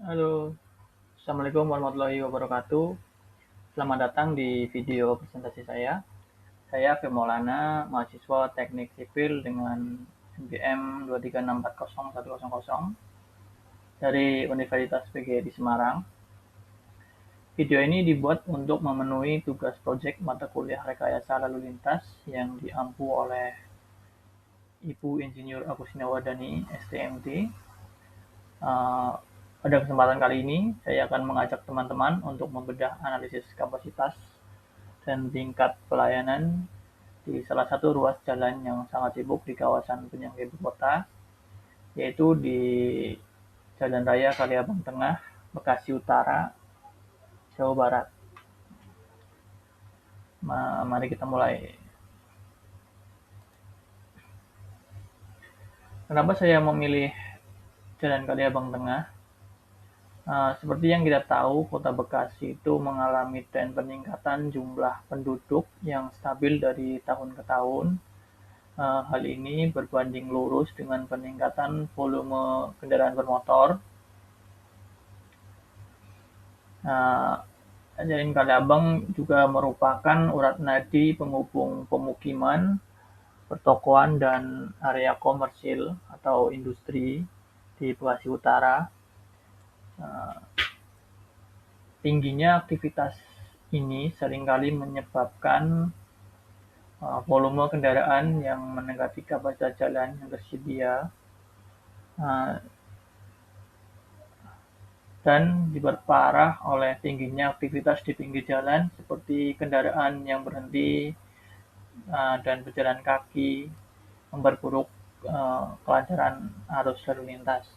Halo, Assalamualaikum warahmatullahi wabarakatuh. Selamat datang di video presentasi saya. Saya Fir Maulana, mahasiswa Teknik Sipil dengan NPM 236401100 dari Universitas PGRI di Semarang. Video ini dibuat untuk memenuhi tugas proyek mata kuliah rekayasa lalu lintas yang diampu oleh Ibu Insinyur Agustina Wardani, STMT. Pada kesempatan kali ini, saya akan mengajak teman-teman untuk membedah analisis kapasitas dan tingkat pelayanan di salah satu ruas jalan yang sangat sibuk di kawasan penyangga ibu kota, yaitu di Jalan Raya Kaliabang Tengah, Bekasi Utara, Jawa Barat. Mari kita mulai. Kenapa saya memilih Jalan Kaliabang Tengah? Seperti yang kita tahu, Kota Bekasi itu mengalami tren peningkatan jumlah penduduk yang stabil dari tahun ke tahun. Hal ini berbanding lurus dengan peningkatan volume kendaraan bermotor. Jalan Kaliabang juga merupakan urat nadi penghubung pemukiman, pertokoan, dan area komersil atau industri di Bekasi Utara. Tingginya aktivitas ini seringkali menyebabkan volume kendaraan yang mendekati kapasitas jalan yang tersedia, dan diperparah oleh tingginya aktivitas di pinggir jalan seperti kendaraan yang berhenti dan berjalan kaki, memperburuk kelancaran arus lalu lintas.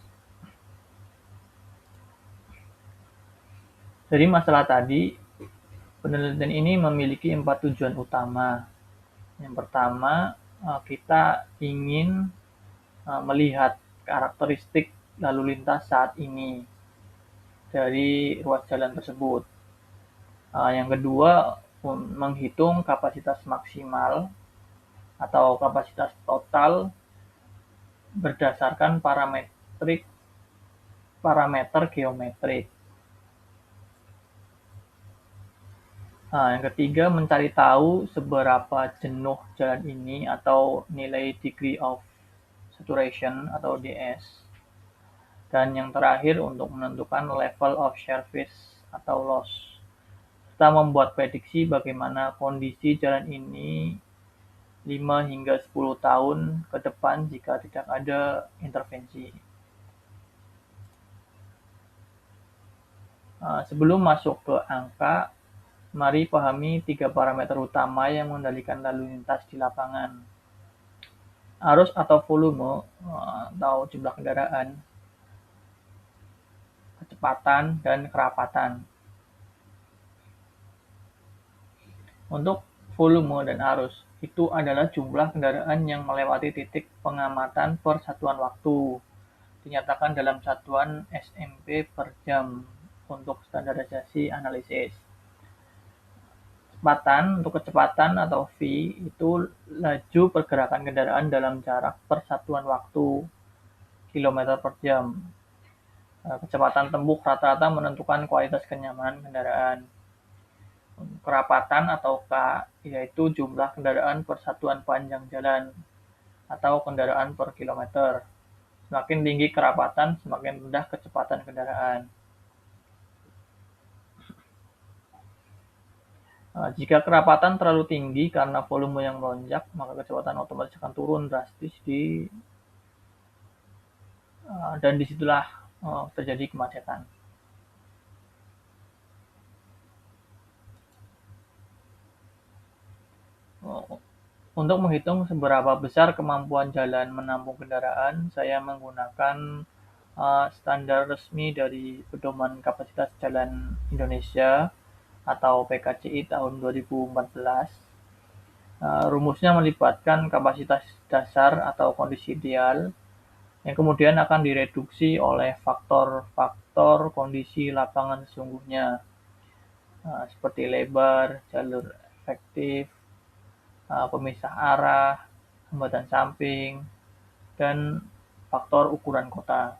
Dari masalah tadi, penelitian ini memiliki 4 tujuan utama. Yang pertama, kita ingin melihat karakteristik lalu lintas saat ini dari ruas jalan tersebut. Yang kedua, menghitung kapasitas maksimal atau kapasitas total berdasarkan parameter geometrik. Yang ketiga, mencari tahu seberapa jenuh jalan ini atau nilai degree of saturation atau DS. Dan yang terakhir, untuk menentukan level of service atau loss. Kita membuat prediksi bagaimana kondisi jalan ini 5 hingga 10 tahun ke depan jika tidak ada intervensi. Sebelum masuk ke angka, mari pahami 3 parameter utama yang mengendalikan lalu lintas di lapangan. Arus atau volume atau jumlah kendaraan, kecepatan, dan kerapatan. Untuk volume dan arus, itu adalah jumlah kendaraan yang melewati titik pengamatan per satuan waktu, dinyatakan dalam satuan SMP per jam untuk standarisasi analisis. Untuk kecepatan atau V itu laju pergerakan kendaraan dalam jarak per satuan waktu, kilometer per jam. Kecepatan tempuh rata-rata menentukan kualitas kenyamanan kendaraan. Kerapatan atau K yaitu jumlah kendaraan per satuan panjang jalan atau kendaraan per kilometer. Semakin tinggi kerapatan, semakin rendah kecepatan kendaraan. Jika kerapatan terlalu tinggi karena volume yang melonjak, maka kecepatan otomatis akan turun drastis dan disitulah terjadi kemacetan. Untuk menghitung seberapa besar kemampuan jalan menampung kendaraan, saya menggunakan standar resmi dari Pedoman Kapasitas Jalan Indonesia atau PKCI tahun 2014. Rumusnya melibatkan kapasitas dasar atau kondisi ideal yang kemudian akan direduksi oleh faktor-faktor kondisi lapangan sesungguhnya, seperti lebar, jalur efektif, pemisah arah, hambatan samping, dan faktor ukuran kota.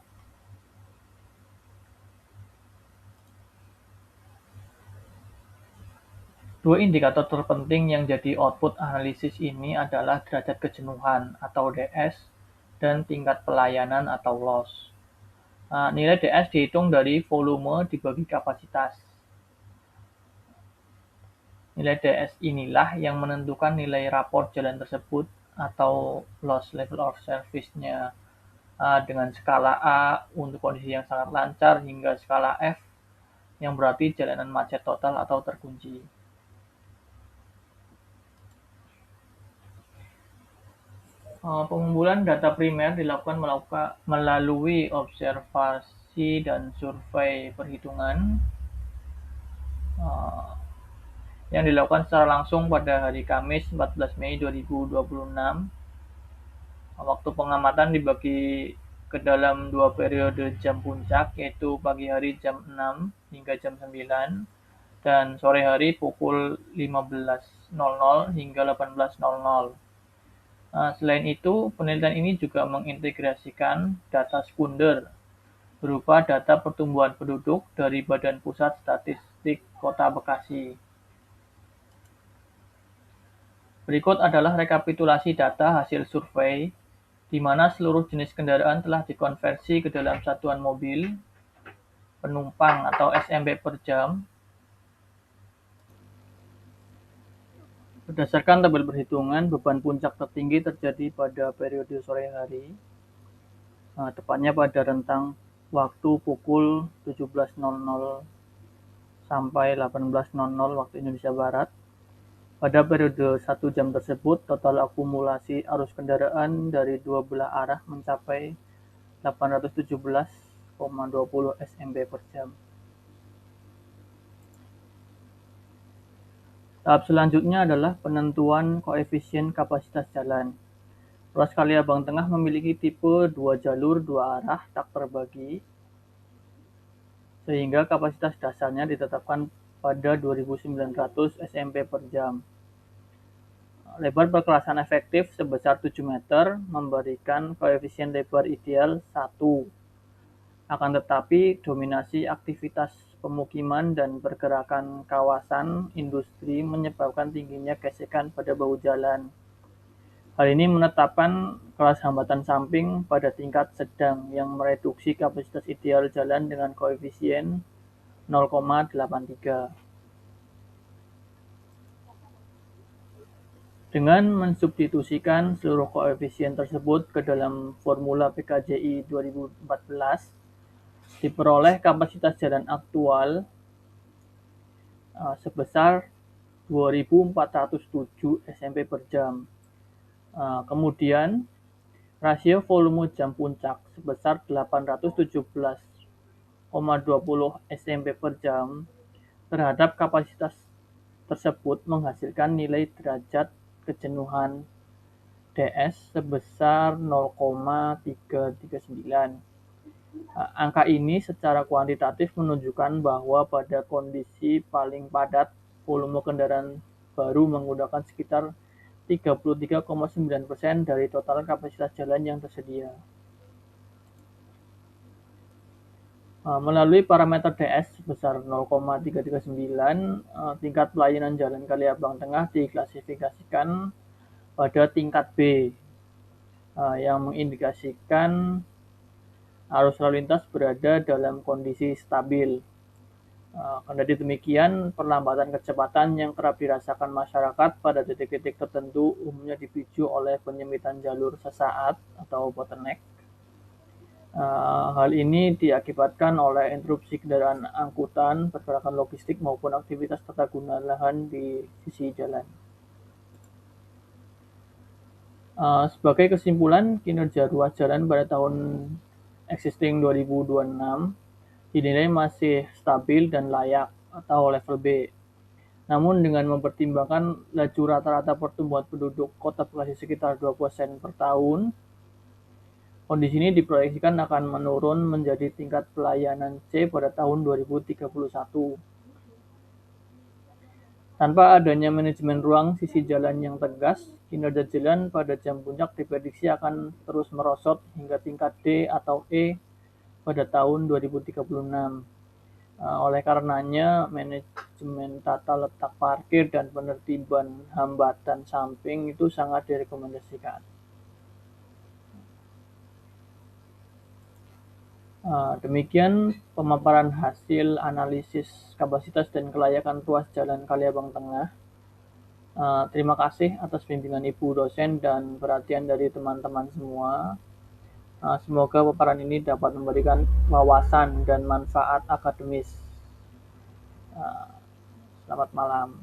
Dua indikator terpenting yang jadi output analisis ini adalah derajat kejenuhan atau DS dan tingkat pelayanan atau loss. Nilai DS dihitung dari volume dibagi kapasitas. Nilai DS inilah yang menentukan nilai rapor jalan tersebut atau loss level of service-nya dengan skala A untuk kondisi yang sangat lancar hingga skala F yang berarti jalanan macet total atau terkunci. Pengumpulan data primer dilakukan melalui observasi dan survei perhitungan uh, yang dilakukan secara langsung pada hari Kamis 14 Mei 2026. Waktu pengamatan dibagi ke dalam dua periode jam puncak, yaitu pagi hari jam 6 hingga jam 9 dan sore hari pukul 15.00 hingga 18.00. Selain itu, penelitian ini juga mengintegrasikan data sekunder berupa data pertumbuhan penduduk dari Badan Pusat Statistik Kota Bekasi. Berikut adalah rekapitulasi data hasil survei, di mana seluruh jenis kendaraan telah dikonversi ke dalam satuan mobil, penumpang atau SMB per jam. Berdasarkan tabel perhitungan, beban puncak tertinggi terjadi pada periode sore hari, tepatnya pada rentang waktu pukul 17.00 sampai 18.00 waktu Indonesia Barat. Pada periode 1 jam tersebut, total akumulasi arus kendaraan dari dua belah arah mencapai 817,20 SMB per jam. Tahap selanjutnya adalah penentuan koefisien kapasitas jalan. Ruas Kaliabang Tengah memiliki tipe 2 jalur 2 arah tak terbagi, sehingga kapasitas dasarnya ditetapkan pada 2.900 SMB per jam. Lebar perkerasan efektif sebesar 7 meter memberikan koefisien lebar ideal 1. Akan tetapi, dominasi aktivitas pemukiman dan pergerakan kawasan industri menyebabkan tingginya gesekan pada bahu jalan. Hal ini menetapkan kelas hambatan samping pada tingkat sedang yang mereduksi kapasitas ideal jalan dengan koefisien 0,83. Dengan mensubstitusikan seluruh koefisien tersebut ke dalam formula PKJI 2014, diperoleh kapasitas jalan aktual sebesar 2.407 SMB per jam. Kemudian, rasio volume jam puncak sebesar 817,20 SMB per jam terhadap kapasitas tersebut menghasilkan nilai derajat kejenuhan DS sebesar 0,339. Angka ini secara kuantitatif menunjukkan bahwa pada kondisi paling padat, volume kendaraan baru menggunakan sekitar 33,9% dari total kapasitas jalan yang tersedia. Melalui parameter DS sebesar 0,339, tingkat pelayanan jalan Kaliabang Tengah diklasifikasikan pada tingkat B, yang mengindikasikan arus lalu lintas berada dalam kondisi stabil. Kendati demikian, perlambatan kecepatan yang kerap dirasakan masyarakat pada titik-titik tertentu umumnya dipicu oleh penyempitan jalur sesaat atau bottleneck. Hal ini diakibatkan oleh interupsi kendaraan angkutan, pergerakan logistik maupun aktivitas tata guna lahan di sisi jalan. Sebagai kesimpulan, kinerja ruas jalan pada tahun existing 2026 dinilai masih stabil dan layak atau level B. Namun dengan mempertimbangkan laju rata-rata pertumbuhan penduduk Kota Bekasi sekitar 2% per tahun, kondisi ini diproyeksikan akan menurun menjadi tingkat pelayanan C pada tahun 2031. Tanpa adanya manajemen ruang sisi jalan yang tegas, kinerja jalan pada jam puncak diprediksi akan terus merosot hingga tingkat D atau E pada tahun 2036. Oleh karenanya, manajemen tata letak parkir dan penertiban hambatan samping itu sangat direkomendasikan. Demikian pemaparan hasil analisis kapasitas dan kelayakan ruas Jalan Kaliabang Tengah. Terima kasih atas bimbingan Ibu dosen dan perhatian dari teman-teman semua. Semoga paparan ini dapat memberikan wawasan dan manfaat akademis. Selamat malam.